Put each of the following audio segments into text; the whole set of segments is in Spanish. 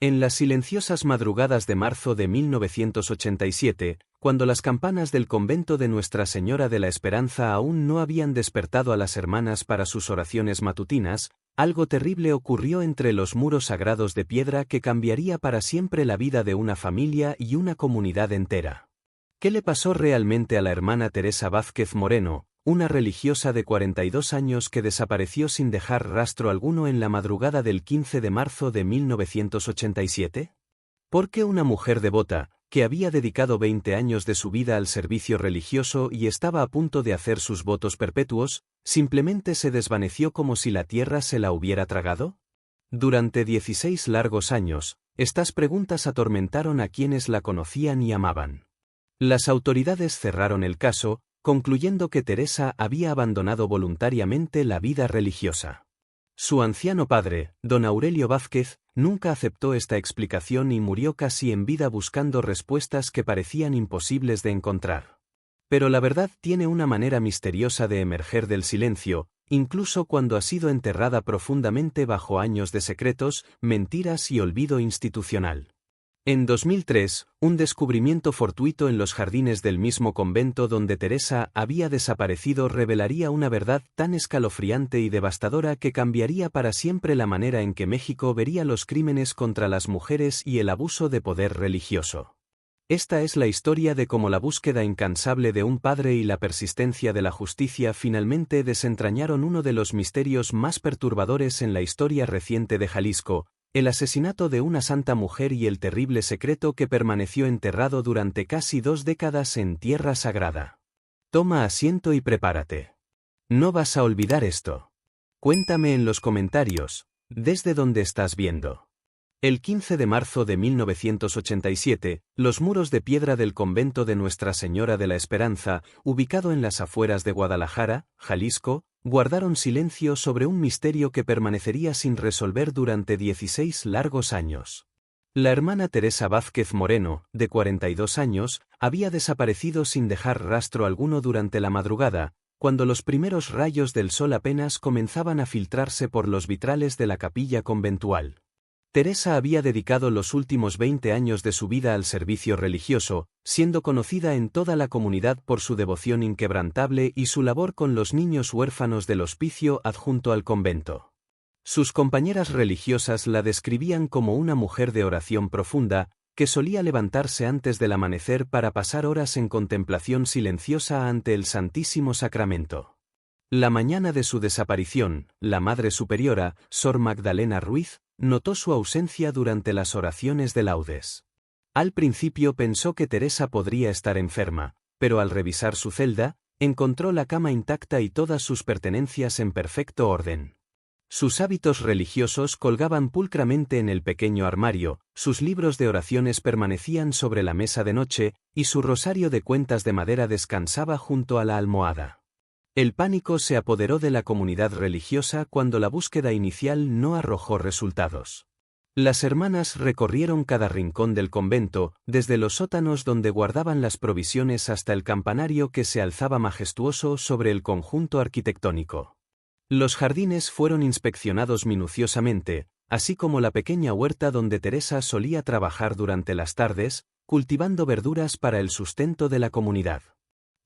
En las silenciosas madrugadas de marzo de 1987, cuando las campanas del convento de Nuestra Señora de la Esperanza aún no habían despertado a las hermanas para sus oraciones matutinas, algo terrible ocurrió entre los muros sagrados de piedra que cambiaría para siempre la vida de una familia y una comunidad entera. ¿Qué le pasó realmente a la hermana Teresa Vázquez Moreno, una religiosa de 42 años que desapareció sin dejar rastro alguno en la madrugada del 15 de marzo de 1987? ¿Por qué una mujer devota, que había dedicado 20 años de su vida al servicio religioso y estaba a punto de hacer sus votos perpetuos, simplemente se desvaneció como si la tierra se la hubiera tragado? Durante 16 largos años, estas preguntas atormentaron a quienes la conocían y amaban. Las autoridades cerraron el caso, concluyendo que Teresa había abandonado voluntariamente la vida religiosa. Su anciano padre, don Aurelio Vázquez, nunca aceptó esta explicación y murió casi en vida buscando respuestas que parecían imposibles de encontrar. Pero la verdad tiene una manera misteriosa de emerger del silencio, incluso cuando ha sido enterrada profundamente bajo años de secretos, mentiras y olvido institucional. En 2003, un descubrimiento fortuito en los jardines del mismo convento donde Teresa había desaparecido revelaría una verdad tan escalofriante y devastadora que cambiaría para siempre la manera en que México vería los crímenes contra las mujeres y el abuso de poder religioso. Esta es la historia de cómo la búsqueda incansable de un padre y la persistencia de la justicia finalmente desentrañaron uno de los misterios más perturbadores en la historia reciente de Jalisco, el asesinato de una santa mujer y el terrible secreto que permaneció enterrado durante casi 2 décadas en tierra sagrada. Toma asiento y prepárate. No vas a olvidar esto. Cuéntame en los comentarios, ¿desde dónde estás viendo? El 15 de marzo de 1987, los muros de piedra del convento de Nuestra Señora de la Esperanza, ubicado en las afueras de Guadalajara, Jalisco, guardaron silencio sobre un misterio que permanecería sin resolver durante 16 largos años. La hermana Teresa Vázquez Moreno, de 42 años, había desaparecido sin dejar rastro alguno durante la madrugada, cuando los primeros rayos del sol apenas comenzaban a filtrarse por los vitrales de la capilla conventual. Teresa había dedicado los últimos 20 años de su vida al servicio religioso, siendo conocida en toda la comunidad por su devoción inquebrantable y su labor con los niños huérfanos del hospicio adjunto al convento. Sus compañeras religiosas la describían como una mujer de oración profunda, que solía levantarse antes del amanecer para pasar horas en contemplación silenciosa ante el Santísimo Sacramento. La mañana de su desaparición, la Madre Superiora, Sor Magdalena Ruiz, notó su ausencia durante las oraciones de laudes. Al principio pensó que Teresa podría estar enferma, pero al revisar su celda, encontró la cama intacta y todas sus pertenencias en perfecto orden. Sus hábitos religiosos colgaban pulcramente en el pequeño armario, sus libros de oraciones permanecían sobre la mesa de noche, y su rosario de cuentas de madera descansaba junto a la almohada. El pánico se apoderó de la comunidad religiosa cuando la búsqueda inicial no arrojó resultados. Las hermanas recorrieron cada rincón del convento, desde los sótanos donde guardaban las provisiones hasta el campanario que se alzaba majestuoso sobre el conjunto arquitectónico. Los jardines fueron inspeccionados minuciosamente, así como la pequeña huerta donde Teresa solía trabajar durante las tardes, cultivando verduras para el sustento de la comunidad.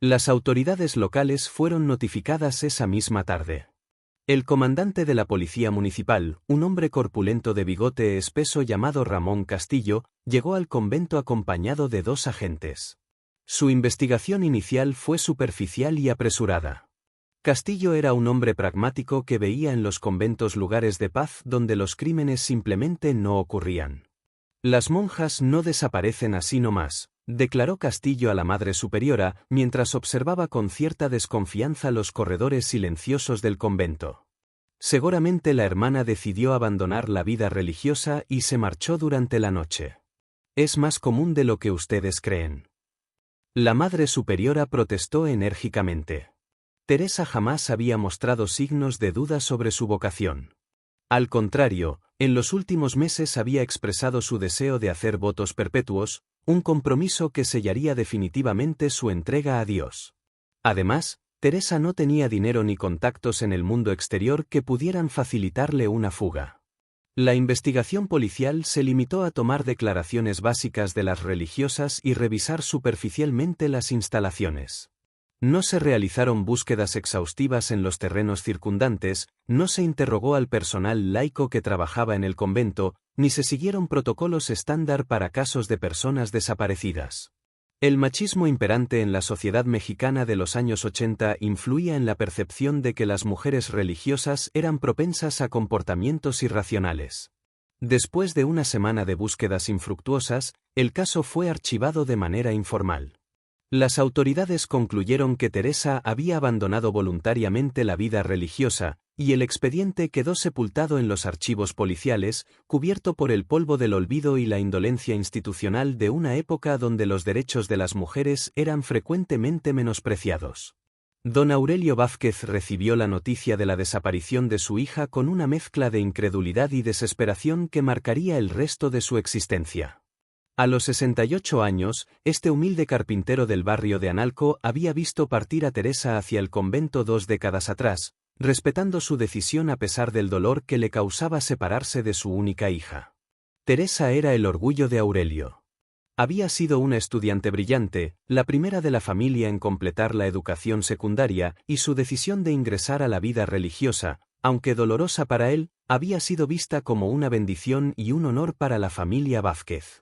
Las autoridades locales fueron notificadas esa misma tarde. El comandante de la policía municipal, un hombre corpulento de bigote espeso llamado Ramón Castillo, llegó al convento acompañado de 2 agentes. Su investigación inicial fue superficial y apresurada. Castillo era un hombre pragmático que veía en los conventos lugares de paz donde los crímenes simplemente no ocurrían. Las monjas no desaparecen así nomás, declaró Castillo a la Madre Superiora, mientras observaba con cierta desconfianza los corredores silenciosos del convento. Seguramente la hermana decidió abandonar la vida religiosa y se marchó durante la noche. Es más común de lo que ustedes creen. La Madre Superiora protestó enérgicamente. Teresa jamás había mostrado signos de duda sobre su vocación. Al contrario, en los últimos meses había expresado su deseo de hacer votos perpetuos, un compromiso que sellaría definitivamente su entrega a Dios. Además, Teresa no tenía dinero ni contactos en el mundo exterior que pudieran facilitarle una fuga. La investigación policial se limitó a tomar declaraciones básicas de las religiosas y revisar superficialmente las instalaciones. No se realizaron búsquedas exhaustivas en los terrenos circundantes, no se interrogó al personal laico que trabajaba en el convento, ni se siguieron protocolos estándar para casos de personas desaparecidas. El machismo imperante en la sociedad mexicana de los años 80 influía en la percepción de que las mujeres religiosas eran propensas a comportamientos irracionales. Después de una semana de búsquedas infructuosas, el caso fue archivado de manera informal. Las autoridades concluyeron que Teresa había abandonado voluntariamente la vida religiosa, y el expediente quedó sepultado en los archivos policiales, cubierto por el polvo del olvido y la indolencia institucional de una época donde los derechos de las mujeres eran frecuentemente menospreciados. Don Aurelio Vázquez recibió la noticia de la desaparición de su hija con una mezcla de incredulidad y desesperación que marcaría el resto de su existencia. A los 68 años, este humilde carpintero del barrio de Analco había visto partir a Teresa hacia el convento 2 décadas atrás, respetando su decisión a pesar del dolor que le causaba separarse de su única hija. Teresa era el orgullo de Aurelio. Había sido una estudiante brillante, la primera de la familia en completar la educación secundaria, y su decisión de ingresar a la vida religiosa, aunque dolorosa para él, había sido vista como una bendición y un honor para la familia Vázquez.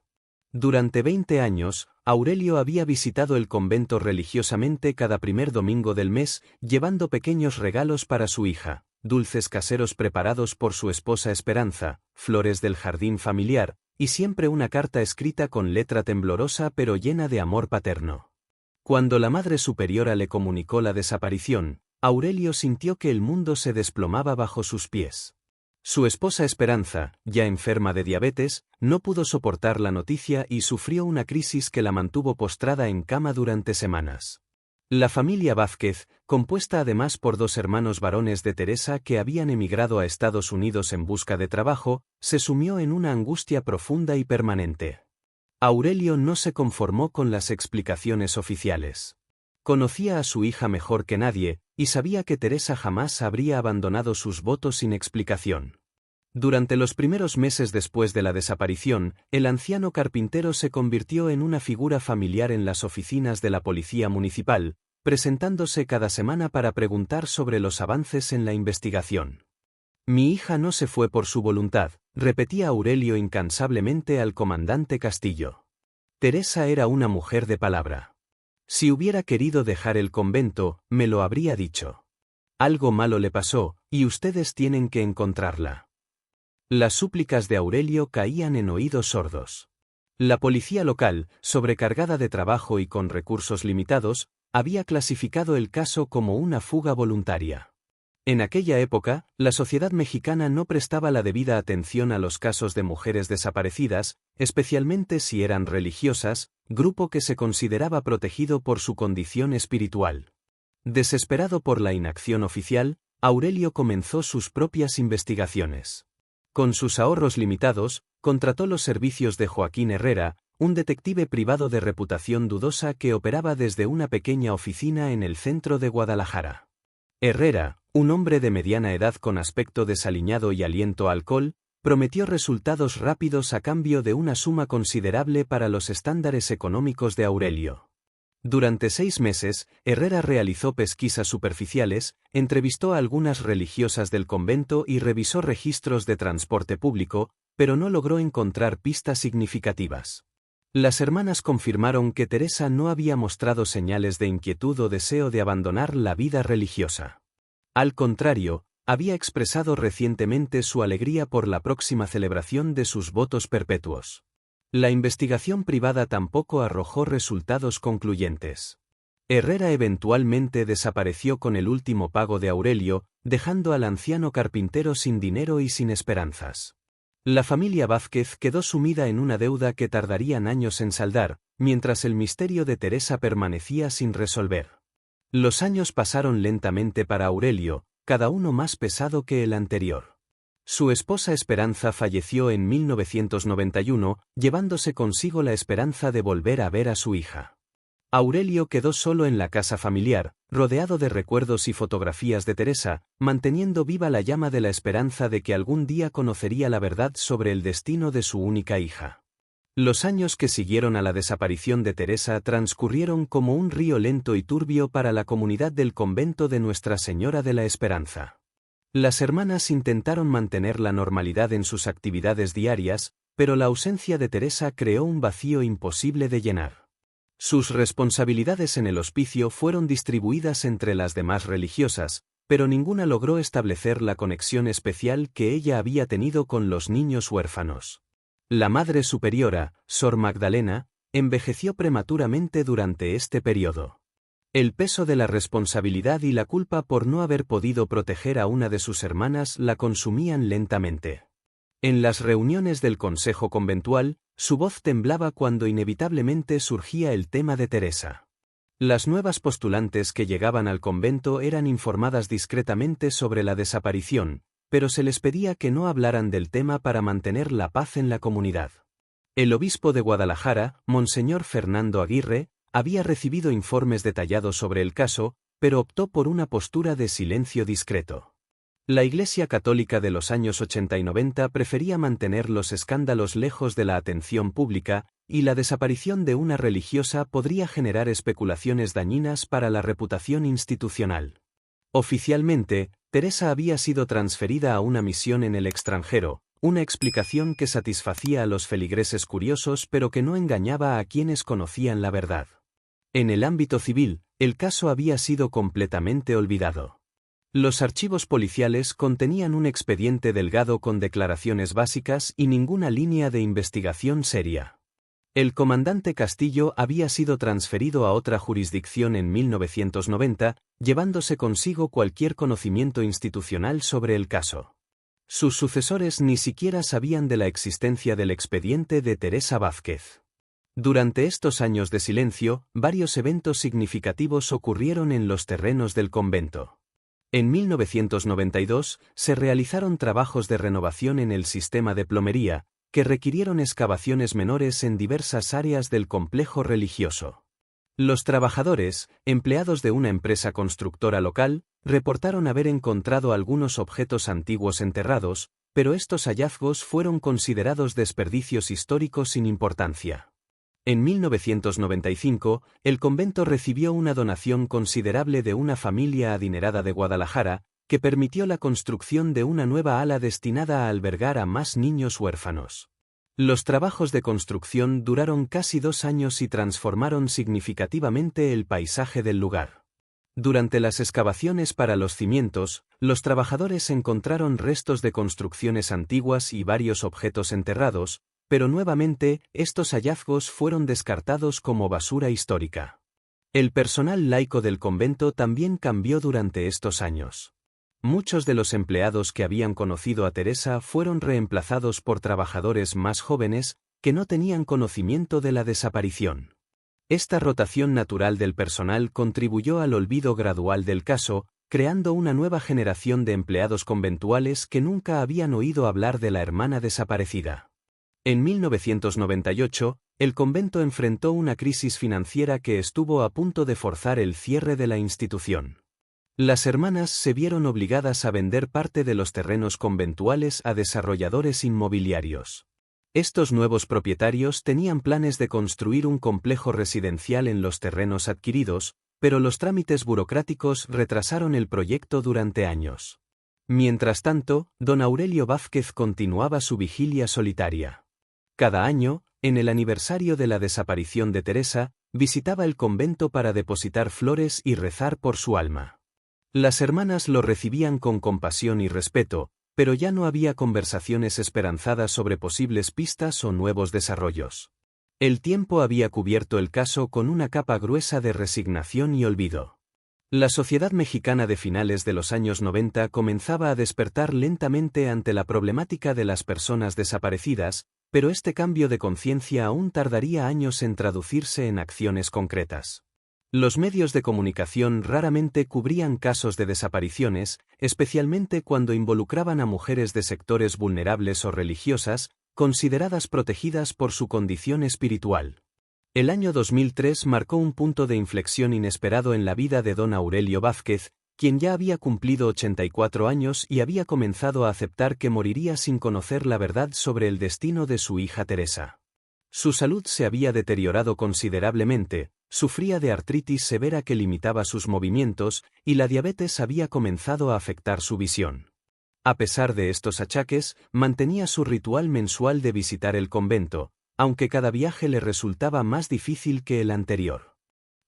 Durante 20 años, Aurelio había visitado el convento religiosamente cada primer domingo del mes, llevando pequeños regalos para su hija, dulces caseros preparados por su esposa Esperanza, flores del jardín familiar, y siempre una carta escrita con letra temblorosa pero llena de amor paterno. Cuando la Madre Superiora le comunicó la desaparición, Aurelio sintió que el mundo se desplomaba bajo sus pies. Su esposa Esperanza, ya enferma de diabetes, no pudo soportar la noticia y sufrió una crisis que la mantuvo postrada en cama durante semanas. La familia Vázquez, compuesta además por 2 hermanos varones de Teresa que habían emigrado a Estados Unidos en busca de trabajo, se sumió en una angustia profunda y permanente. Aurelio no se conformó con las explicaciones oficiales. Conocía a su hija mejor que nadie, y sabía que Teresa jamás habría abandonado sus votos sin explicación. Durante los primeros meses después de la desaparición, el anciano carpintero se convirtió en una figura familiar en las oficinas de la policía municipal, presentándose cada semana para preguntar sobre los avances en la investigación. «Mi hija no se fue por su voluntad», repetía Aurelio incansablemente al comandante Castillo. Teresa era una mujer de palabra. Si hubiera querido dejar el convento, me lo habría dicho. Algo malo le pasó, y ustedes tienen que encontrarla. Las súplicas de Aurelio caían en oídos sordos. La policía local, sobrecargada de trabajo y con recursos limitados, había clasificado el caso como una fuga voluntaria. En aquella época, la sociedad mexicana no prestaba la debida atención a los casos de mujeres desaparecidas, especialmente si eran religiosas, grupo que se consideraba protegido por su condición espiritual. Desesperado por la inacción oficial, Aurelio comenzó sus propias investigaciones. Con sus ahorros limitados, contrató los servicios de Joaquín Herrera, un detective privado de reputación dudosa que operaba desde una pequeña oficina en el centro de Guadalajara. Herrera, un hombre de mediana edad con aspecto desaliñado y aliento a alcohol, prometió resultados rápidos a cambio de una suma considerable para los estándares económicos de Aurelio. Durante 6 meses, Herrera realizó pesquisas superficiales, entrevistó a algunas religiosas del convento y revisó registros de transporte público, pero no logró encontrar pistas significativas. Las hermanas confirmaron que Teresa no había mostrado señales de inquietud o deseo de abandonar la vida religiosa. Al contrario, había expresado recientemente su alegría por la próxima celebración de sus votos perpetuos. La investigación privada tampoco arrojó resultados concluyentes. Herrera eventualmente desapareció con el último pago de Aurelio, dejando al anciano carpintero sin dinero y sin esperanzas. La familia Vázquez quedó sumida en una deuda que tardarían años en saldar, mientras el misterio de Teresa permanecía sin resolver. Los años pasaron lentamente para Aurelio, cada uno más pesado que el anterior. Su esposa Esperanza falleció en 1991, llevándose consigo la esperanza de volver a ver a su hija. Aurelio quedó solo en la casa familiar, rodeado de recuerdos y fotografías de Teresa, manteniendo viva la llama de la esperanza de que algún día conocería la verdad sobre el destino de su única hija. Los años que siguieron a la desaparición de Teresa transcurrieron como un río lento y turbio para la comunidad del convento de Nuestra Señora de la Esperanza. Las hermanas intentaron mantener la normalidad en sus actividades diarias, pero la ausencia de Teresa creó un vacío imposible de llenar. Sus responsabilidades en el hospicio fueron distribuidas entre las demás religiosas, pero ninguna logró establecer la conexión especial que ella había tenido con los niños huérfanos. La Madre Superiora, Sor Magdalena, envejeció prematuramente durante este periodo. El peso de la responsabilidad y la culpa por no haber podido proteger a una de sus hermanas la consumían lentamente. En las reuniones del consejo conventual, su voz temblaba cuando inevitablemente surgía el tema de Teresa. Las nuevas postulantes que llegaban al convento eran informadas discretamente sobre la desaparición, pero se les pedía que no hablaran del tema para mantener la paz en la comunidad. El obispo de Guadalajara, Monseñor Fernando Aguirre, había recibido informes detallados sobre el caso, pero optó por una postura de silencio discreto. La Iglesia Católica de los años 80 y 90 prefería mantener los escándalos lejos de la atención pública, y la desaparición de una religiosa podría generar especulaciones dañinas para la reputación institucional. Oficialmente, Teresa había sido transferida a una misión en el extranjero, una explicación que satisfacía a los feligreses curiosos pero que no engañaba a quienes conocían la verdad. En el ámbito civil, el caso había sido completamente olvidado. Los archivos policiales contenían un expediente delgado con declaraciones básicas y ninguna línea de investigación seria. El comandante Castillo había sido transferido a otra jurisdicción en 1990, llevándose consigo cualquier conocimiento institucional sobre el caso. Sus sucesores ni siquiera sabían de la existencia del expediente de Teresa Vázquez. Durante estos años de silencio, varios eventos significativos ocurrieron en los terrenos del convento. En 1992, se realizaron trabajos de renovación en el sistema de plomería, que requirieron excavaciones menores en diversas áreas del complejo religioso. Los trabajadores, empleados de una empresa constructora local, reportaron haber encontrado algunos objetos antiguos enterrados, pero estos hallazgos fueron considerados desperdicios históricos sin importancia. En 1995, el convento recibió una donación considerable de una familia adinerada de Guadalajara, que permitió la construcción de una nueva ala destinada a albergar a más niños huérfanos. Los trabajos de construcción duraron casi 2 años y transformaron significativamente el paisaje del lugar. Durante las excavaciones para los cimientos, los trabajadores encontraron restos de construcciones antiguas y varios objetos enterrados, pero nuevamente, estos hallazgos fueron descartados como basura histórica. El personal laico del convento también cambió durante estos años. Muchos de los empleados que habían conocido a Teresa fueron reemplazados por trabajadores más jóvenes, que no tenían conocimiento de la desaparición. Esta rotación natural del personal contribuyó al olvido gradual del caso, creando una nueva generación de empleados conventuales que nunca habían oído hablar de la hermana desaparecida. En 1998, el convento enfrentó una crisis financiera que estuvo a punto de forzar el cierre de la institución. Las hermanas se vieron obligadas a vender parte de los terrenos conventuales a desarrolladores inmobiliarios. Estos nuevos propietarios tenían planes de construir un complejo residencial en los terrenos adquiridos, pero los trámites burocráticos retrasaron el proyecto durante años. Mientras tanto, don Aurelio Vázquez continuaba su vigilia solitaria. Cada año, en el aniversario de la desaparición de Teresa, visitaba el convento para depositar flores y rezar por su alma. Las hermanas lo recibían con compasión y respeto, pero ya no había conversaciones esperanzadas sobre posibles pistas o nuevos desarrollos. El tiempo había cubierto el caso con una capa gruesa de resignación y olvido. La sociedad mexicana de finales de los años 90 comenzaba a despertar lentamente ante la problemática de las personas desaparecidas, pero este cambio de conciencia aún tardaría años en traducirse en acciones concretas. Los medios de comunicación raramente cubrían casos de desapariciones, especialmente cuando involucraban a mujeres de sectores vulnerables o religiosas, consideradas protegidas por su condición espiritual. El año 2003 marcó un punto de inflexión inesperado en la vida de don Aurelio Vázquez, quien ya había cumplido 84 años y había comenzado a aceptar que moriría sin conocer la verdad sobre el destino de su hija Teresa. Su salud se había deteriorado considerablemente, sufría de artritis severa que limitaba sus movimientos, y la diabetes había comenzado a afectar su visión. A pesar de estos achaques, mantenía su ritual mensual de visitar el convento, aunque cada viaje le resultaba más difícil que el anterior.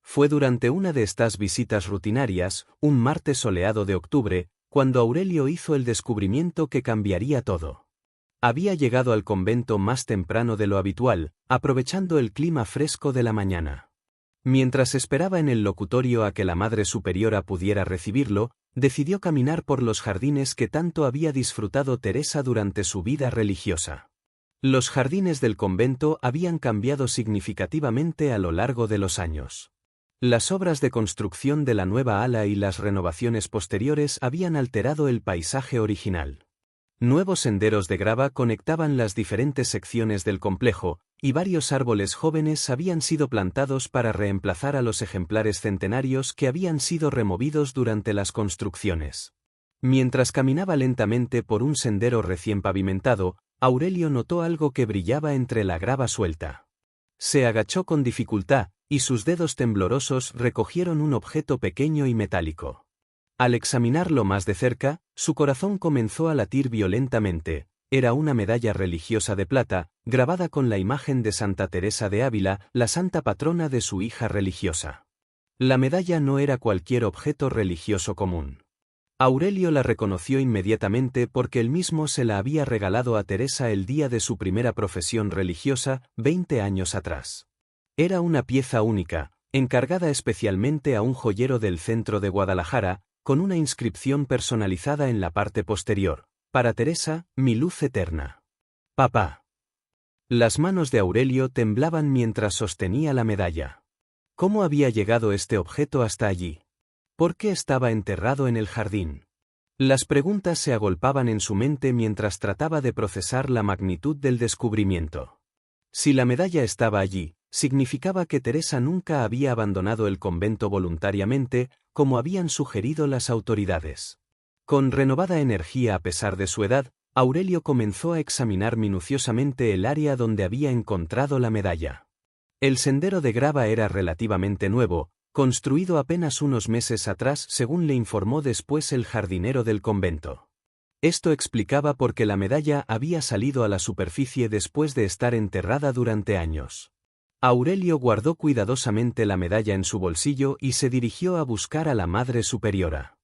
Fue durante una de estas visitas rutinarias, un martes soleado de octubre, cuando Aurelio hizo el descubrimiento que cambiaría todo. Había llegado al convento más temprano de lo habitual, aprovechando el clima fresco de la mañana. Mientras esperaba en el locutorio a que la Madre Superiora pudiera recibirlo, decidió caminar por los jardines que tanto había disfrutado Teresa durante su vida religiosa. Los jardines del convento habían cambiado significativamente a lo largo de los años. Las obras de construcción de la nueva ala y las renovaciones posteriores habían alterado el paisaje original. Nuevos senderos de grava conectaban las diferentes secciones del complejo, y varios árboles jóvenes habían sido plantados para reemplazar a los ejemplares centenarios que habían sido removidos durante las construcciones. Mientras caminaba lentamente por un sendero recién pavimentado, Aurelio notó algo que brillaba entre la grava suelta. Se agachó con dificultad, y sus dedos temblorosos recogieron un objeto pequeño y metálico. Al examinarlo más de cerca, su corazón comenzó a latir violentamente. Era una medalla religiosa de plata, grabada con la imagen de Santa Teresa de Ávila, la santa patrona de su hija religiosa. La medalla no era cualquier objeto religioso común. Aurelio la reconoció inmediatamente porque él mismo se la había regalado a Teresa el día de su primera profesión religiosa, 20 años atrás. Era una pieza única, encargada especialmente a un joyero del centro de Guadalajara, con una inscripción personalizada en la parte posterior: para Teresa, mi luz eterna. Papá. Las manos de Aurelio temblaban mientras sostenía la medalla. ¿Cómo había llegado este objeto hasta allí? ¿Por qué estaba enterrado en el jardín? Las preguntas se agolpaban en su mente mientras trataba de procesar la magnitud del descubrimiento. Si la medalla estaba allí, significaba que Teresa nunca había abandonado el convento voluntariamente, como habían sugerido las autoridades. Con renovada energía a pesar de su edad, Aurelio comenzó a examinar minuciosamente el área donde había encontrado la medalla. El sendero de grava era relativamente nuevo, construido apenas unos meses atrás, según le informó después el jardinero del convento. Esto explicaba por qué la medalla había salido a la superficie después de estar enterrada durante años. Aurelio guardó cuidadosamente la medalla en su bolsillo y se dirigió a buscar a la Madre Superiora.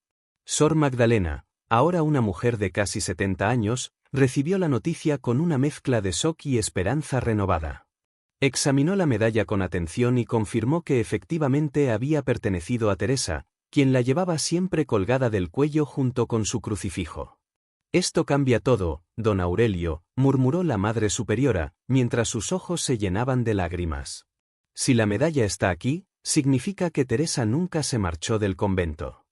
Sor Magdalena, ahora una mujer de casi 70 años, recibió la noticia con una mezcla de shock y esperanza renovada. Examinó la medalla con atención y confirmó que efectivamente había pertenecido a Teresa, quien la llevaba siempre colgada del cuello junto con su crucifijo. Esto cambia todo, don Aurelio, murmuró la Madre Superiora, mientras sus ojos se llenaban de lágrimas. Si la medalla está aquí, significa que Teresa nunca se marchó del convento.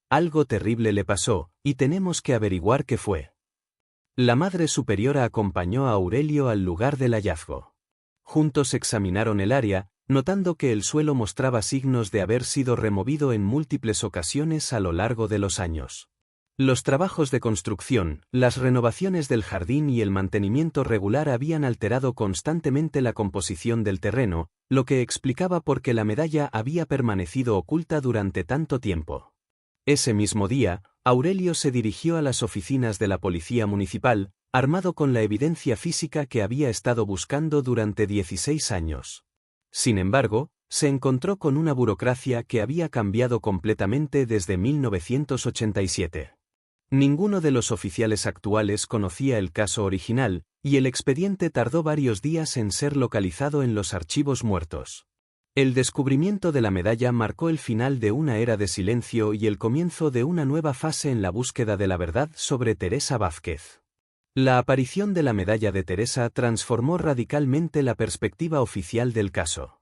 Algo terrible le pasó, y tenemos que averiguar qué fue. La Madre Superiora acompañó a Aurelio al lugar del hallazgo. Juntos examinaron el área, notando que el suelo mostraba signos de haber sido removido en múltiples ocasiones a lo largo de los años. Los trabajos de construcción, las renovaciones del jardín y el mantenimiento regular habían alterado constantemente la composición del terreno, lo que explicaba por qué la medalla había permanecido oculta durante tanto tiempo. Ese mismo día, Aurelio se dirigió a las oficinas de la Policía Municipal, armado con la evidencia física que había estado buscando durante 16 años. Sin embargo, se encontró con una burocracia que había cambiado completamente desde 1987. Ninguno de los oficiales actuales conocía el caso original, y el expediente tardó varios días en ser localizado en los archivos muertos. El descubrimiento de la medalla marcó el final de una era de silencio y el comienzo de una nueva fase en la búsqueda de la verdad sobre Teresa Vázquez. La aparición de la medalla de Teresa transformó radicalmente la perspectiva oficial del caso.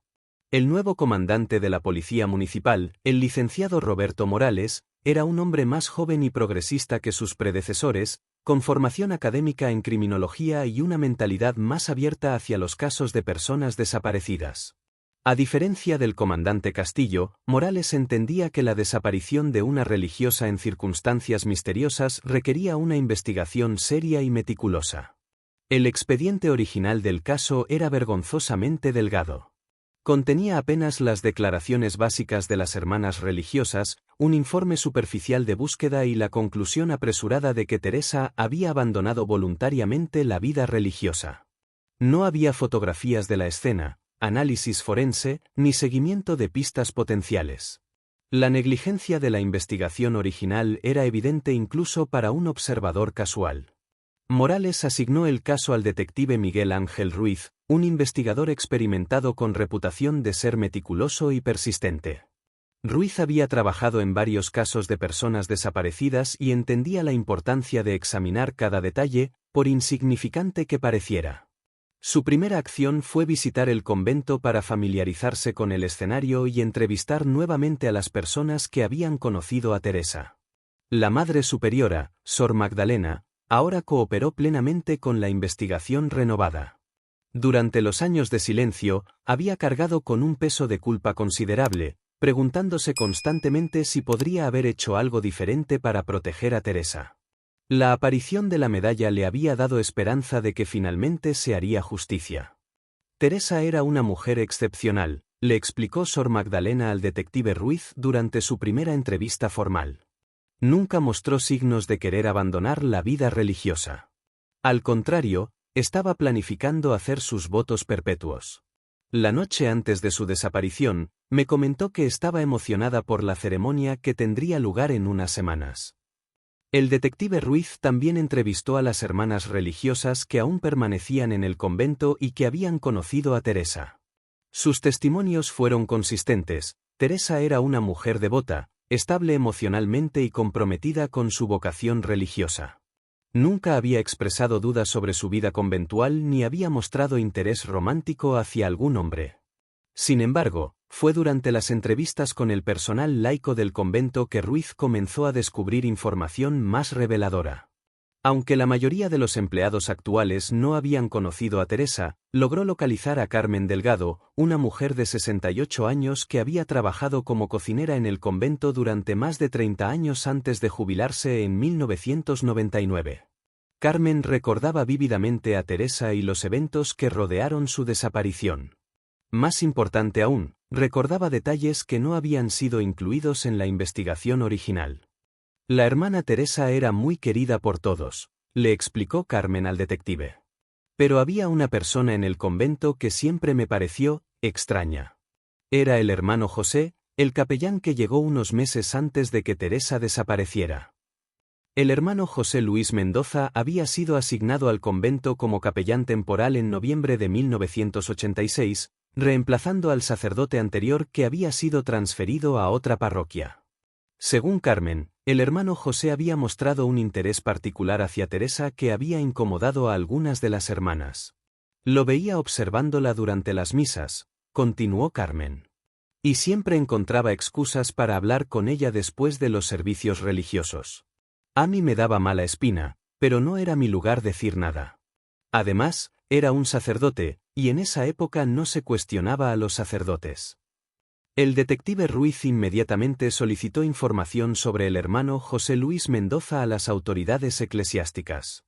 El nuevo comandante de la Policía Municipal, el licenciado Roberto Morales, era un hombre más joven y progresista que sus predecesores, con formación académica en criminología y una mentalidad más abierta hacia los casos de personas desaparecidas. A diferencia del comandante Castillo, Morales entendía que la desaparición de una religiosa en circunstancias misteriosas requería una investigación seria y meticulosa. El expediente original del caso era vergonzosamente delgado. Contenía apenas las declaraciones básicas de las hermanas religiosas, un informe superficial de búsqueda y la conclusión apresurada de que Teresa había abandonado voluntariamente la vida religiosa. No había fotografías de la escena, análisis forense, ni seguimiento de pistas potenciales. La negligencia de la investigación original era evidente incluso para un observador casual. Morales asignó el caso al detective Miguel Ángel Ruiz, un investigador experimentado con reputación de ser meticuloso y persistente. Ruiz había trabajado en varios casos de personas desaparecidas y entendía la importancia de examinar cada detalle, por insignificante que pareciera. Su primera acción fue visitar el convento para familiarizarse con el escenario y entrevistar nuevamente a las personas que habían conocido a Teresa. La Madre Superiora, Sor Magdalena, ahora cooperó plenamente con la investigación renovada. Durante los años de silencio, había cargado con un peso de culpa considerable, preguntándose constantemente si podría haber hecho algo diferente para proteger a Teresa. La aparición de la medalla le había dado esperanza de que finalmente se haría justicia. Teresa era una mujer excepcional, le explicó Sor Magdalena al detective Ruiz durante su primera entrevista formal. Nunca mostró signos de querer abandonar la vida religiosa. Al contrario, estaba planificando hacer sus votos perpetuos. La noche antes de su desaparición, me comentó que estaba emocionada por la ceremonia que tendría lugar en unas semanas. El detective Ruiz también entrevistó a las hermanas religiosas que aún permanecían en el convento y que habían conocido a Teresa. Sus testimonios fueron consistentes. Teresa era una mujer devota, estable emocionalmente y comprometida con su vocación religiosa. Nunca había expresado dudas sobre su vida conventual ni había mostrado interés romántico hacia algún hombre. Sin embargo, fue durante las entrevistas con el personal laico del convento que Ruiz comenzó a descubrir información más reveladora. Aunque la mayoría de los empleados actuales no habían conocido a Teresa, logró localizar a Carmen Delgado, una mujer de 68 años que había trabajado como cocinera en el convento durante más de 30 años antes de jubilarse en 1999. Carmen recordaba vívidamente a Teresa y los eventos que rodearon su desaparición. Más importante aún, recordaba detalles que no habían sido incluidos en la investigación original. La hermana Teresa era muy querida por todos, le explicó Carmen al detective. Pero había una persona en el convento que siempre me pareció extraña. Era el hermano José, el capellán que llegó unos meses antes de que Teresa desapareciera. El hermano José Luis Mendoza había sido asignado al convento como capellán temporal en noviembre de 1986, reemplazando al sacerdote anterior que había sido transferido a otra parroquia. Según Carmen, el hermano José había mostrado un interés particular hacia Teresa que había incomodado a algunas de las hermanas. Lo veía observándola durante las misas, continuó Carmen. Y siempre encontraba excusas para hablar con ella después de los servicios religiosos. A mí me daba mala espina, pero no era mi lugar decir nada. Además, era un sacerdote, y en esa época no se cuestionaba a los sacerdotes. El detective Ruiz inmediatamente solicitó información sobre el hermano José Luis Mendoza a las autoridades eclesiásticas.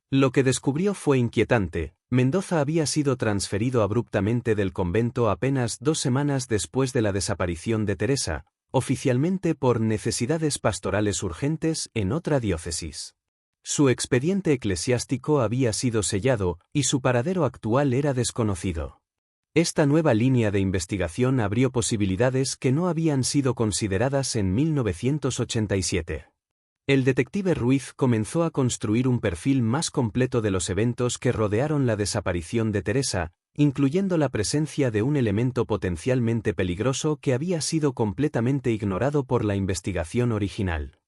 Lo que descubrió fue inquietante. Mendoza había sido transferido abruptamente del convento apenas 2 semanas después de la desaparición de Teresa, oficialmente por necesidades pastorales urgentes en otra diócesis. Su expediente eclesiástico había sido sellado, y su paradero actual era desconocido. Esta nueva línea de investigación abrió posibilidades que no habían sido consideradas en 1987. El detective Ruiz comenzó a construir un perfil más completo de los eventos que rodearon la desaparición de Teresa, incluyendo la presencia de un elemento potencialmente peligroso que había sido completamente ignorado por la investigación original.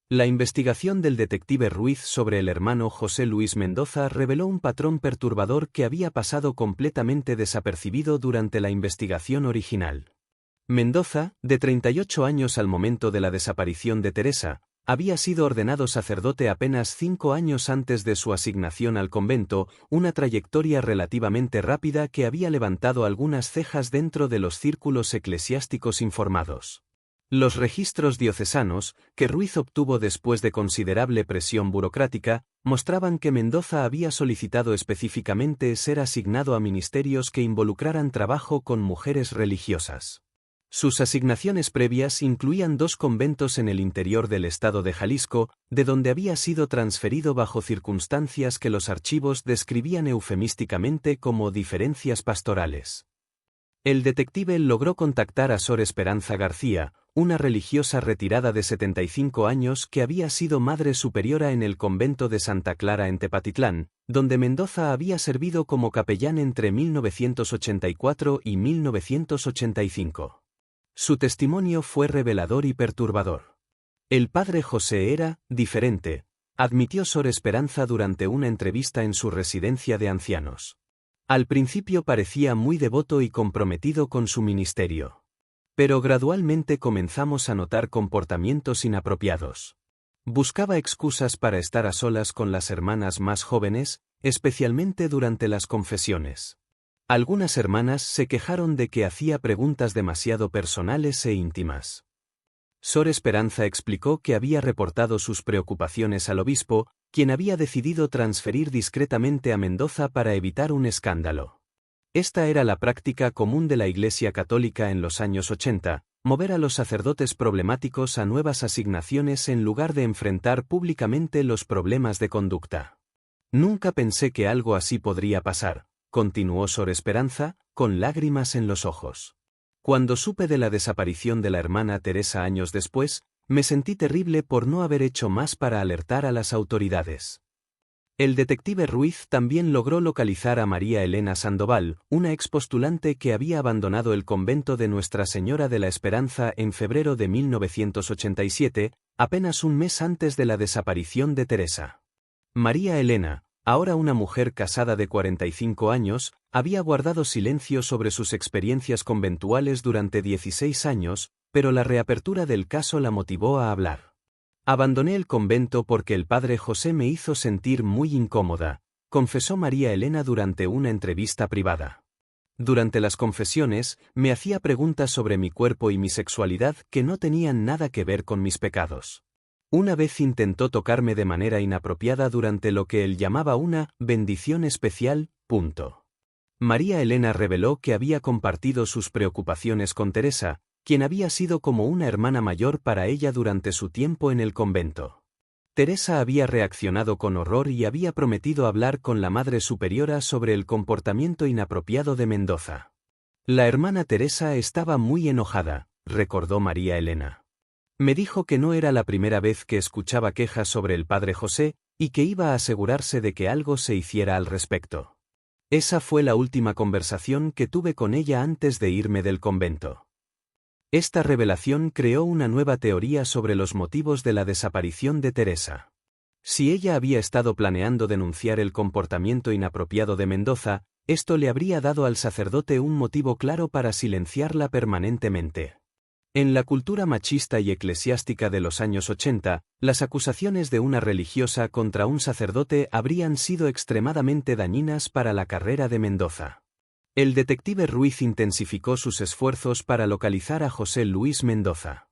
La investigación del detective Ruiz sobre el hermano José Luis Mendoza reveló un patrón perturbador que había pasado completamente desapercibido durante la investigación original. Mendoza, de 38 años al momento de la desaparición de Teresa, Había sido ordenado sacerdote apenas 5 años antes de su asignación al convento, una trayectoria relativamente rápida que había levantado algunas cejas dentro de los círculos eclesiásticos informados. Los registros diocesanos, que Ruiz obtuvo después de considerable presión burocrática, mostraban que Mendoza había solicitado específicamente ser asignado a ministerios que involucraran trabajo con mujeres religiosas. Sus asignaciones previas incluían 2 conventos en el interior del estado de Jalisco, de donde había sido transferido bajo circunstancias que los archivos describían eufemísticamente como diferencias pastorales. El detective logró contactar a Sor Esperanza García, una religiosa retirada de 75 años que había sido madre superiora en el convento de Santa Clara en Tepatitlán, donde Mendoza había servido como capellán entre 1984 y 1985. Su testimonio fue revelador y perturbador. El padre José era diferente, admitió Sor Esperanza durante una entrevista en su residencia de ancianos. Al principio parecía muy devoto y comprometido con su ministerio. Pero gradualmente comenzamos a notar comportamientos inapropiados. Buscaba excusas para estar a solas con las hermanas más jóvenes, especialmente durante las confesiones. Algunas hermanas se quejaron de que hacía preguntas demasiado personales e íntimas. Sor Esperanza explicó que había reportado sus preocupaciones al obispo, quien había decidido transferir discretamente a Mendoza para evitar un escándalo. Esta era la práctica común de la Iglesia Católica en los años 80, mover a los sacerdotes problemáticos a nuevas asignaciones en lugar de enfrentar públicamente los problemas de conducta. Nunca pensé que algo así podría pasar, continuó Sor Esperanza, con lágrimas en los ojos. Cuando supe de la desaparición de la hermana Teresa años después, me sentí terrible por no haber hecho más para alertar a las autoridades. El detective Ruiz también logró localizar a María Elena Sandoval, una expostulante que había abandonado el convento de Nuestra Señora de la Esperanza en febrero de 1987, apenas un mes antes de la desaparición de Teresa. María Elena, ahora una mujer casada de 45 años, había guardado silencio sobre sus experiencias conventuales durante 16 años, pero la reapertura del caso la motivó a hablar. Abandoné el convento porque el padre José me hizo sentir muy incómoda, confesó María Elena durante una entrevista privada. Durante las confesiones, me hacía preguntas sobre mi cuerpo y mi sexualidad que no tenían nada que ver con mis pecados. Una vez intentó tocarme de manera inapropiada durante lo que él llamaba una bendición especial. María Elena reveló que había compartido sus preocupaciones con Teresa, quien había sido como una hermana mayor para ella durante su tiempo en el convento. Teresa había reaccionado con horror y había prometido hablar con la Madre Superiora sobre el comportamiento inapropiado de Mendoza. La hermana Teresa estaba muy enojada, recordó María Elena. Me dijo que no era la primera vez que escuchaba quejas sobre el padre José, y que iba a asegurarse de que algo se hiciera al respecto. Esa fue la última conversación que tuve con ella antes de irme del convento. Esta revelación creó una nueva teoría sobre los motivos de la desaparición de Teresa. Si ella había estado planeando denunciar el comportamiento inapropiado de Mendoza, esto le habría dado al sacerdote un motivo claro para silenciarla permanentemente. En la cultura machista y eclesiástica de los años 80, las acusaciones de una religiosa contra un sacerdote habrían sido extremadamente dañinas para la carrera de Mendoza. El detective Ruiz intensificó sus esfuerzos para localizar a José Luis Mendoza.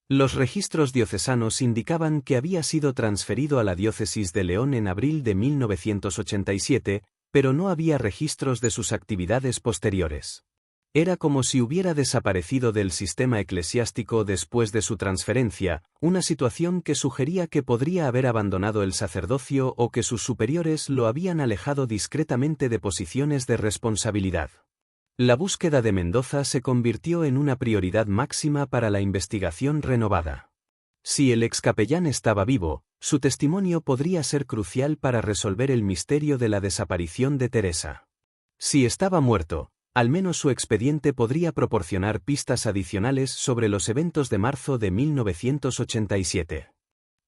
Los registros diocesanos indicaban que había sido transferido a la diócesis de León en abril de 1987, pero no había registros de sus actividades posteriores. Era como si hubiera desaparecido del sistema eclesiástico después de su transferencia, una situación que sugería que podría haber abandonado el sacerdocio o que sus superiores lo habían alejado discretamente de posiciones de responsabilidad. La búsqueda de Mendoza se convirtió en una prioridad máxima para la investigación renovada. Si el excapellán estaba vivo, su testimonio podría ser crucial para resolver el misterio de la desaparición de Teresa. Si estaba muerto, al menos su expediente podría proporcionar pistas adicionales sobre los eventos de marzo de 1987.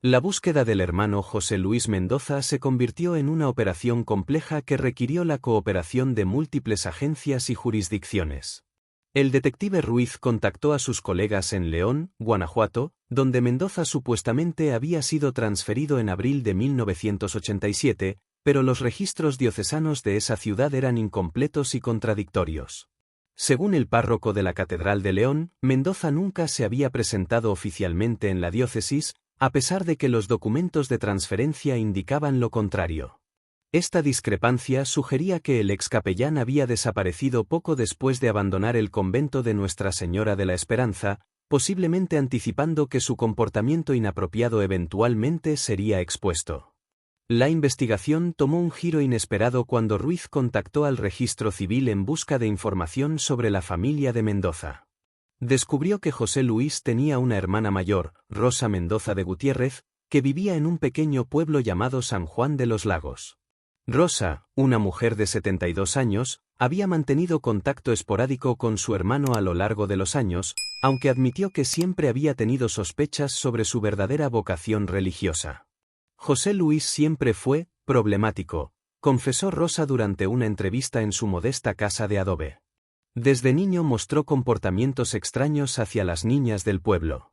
La búsqueda del hermano José Luis Mendoza se convirtió en una operación compleja que requirió la cooperación de múltiples agencias y jurisdicciones. El detective Ruiz contactó a sus colegas en León, Guanajuato, donde Mendoza supuestamente había sido transferido en abril de 1987, pero los registros diocesanos de esa ciudad eran incompletos y contradictorios. Según el párroco de la Catedral de León, Mendoza nunca se había presentado oficialmente en la diócesis, a pesar de que los documentos de transferencia indicaban lo contrario. Esta discrepancia sugería que el ex capellán había desaparecido poco después de abandonar el convento de Nuestra Señora de la Esperanza, posiblemente anticipando que su comportamiento inapropiado eventualmente sería expuesto. La investigación tomó un giro inesperado cuando Ruiz contactó al registro civil en busca de información sobre la familia de Mendoza. Descubrió que José Luis tenía una hermana mayor, Rosa Mendoza de Gutiérrez, que vivía en un pequeño pueblo llamado San Juan de los Lagos. Rosa, una mujer de 72 años, había mantenido contacto esporádico con su hermano a lo largo de los años, aunque admitió que siempre había tenido sospechas sobre su verdadera vocación religiosa. José Luis siempre fue problemático, confesó Rosa durante una entrevista en su modesta casa de adobe. Desde niño mostró comportamientos extraños hacia las niñas del pueblo.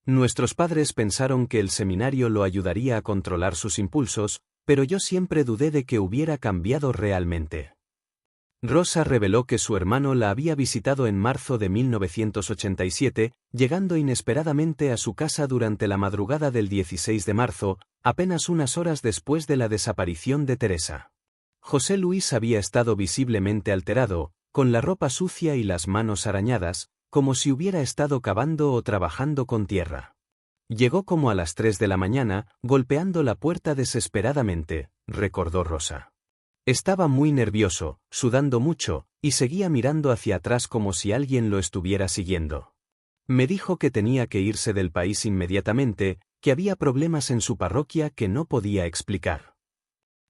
Nuestros padres pensaron que el seminario lo ayudaría a controlar sus impulsos, pero yo siempre dudé de que hubiera cambiado realmente. Rosa reveló que su hermano la había visitado en marzo de 1987, llegando inesperadamente a su casa durante la madrugada del 16 de marzo, apenas unas horas después de la desaparición de Teresa. José Luis había estado visiblemente alterado, con la ropa sucia y las manos arañadas, como si hubiera estado cavando o trabajando con tierra. Llegó como a las 3 de la mañana, golpeando la puerta desesperadamente, recordó Rosa. Estaba muy nervioso, sudando mucho, y seguía mirando hacia atrás como si alguien lo estuviera siguiendo. Me dijo que tenía que irse del país inmediatamente, que había problemas en su parroquia que no podía explicar.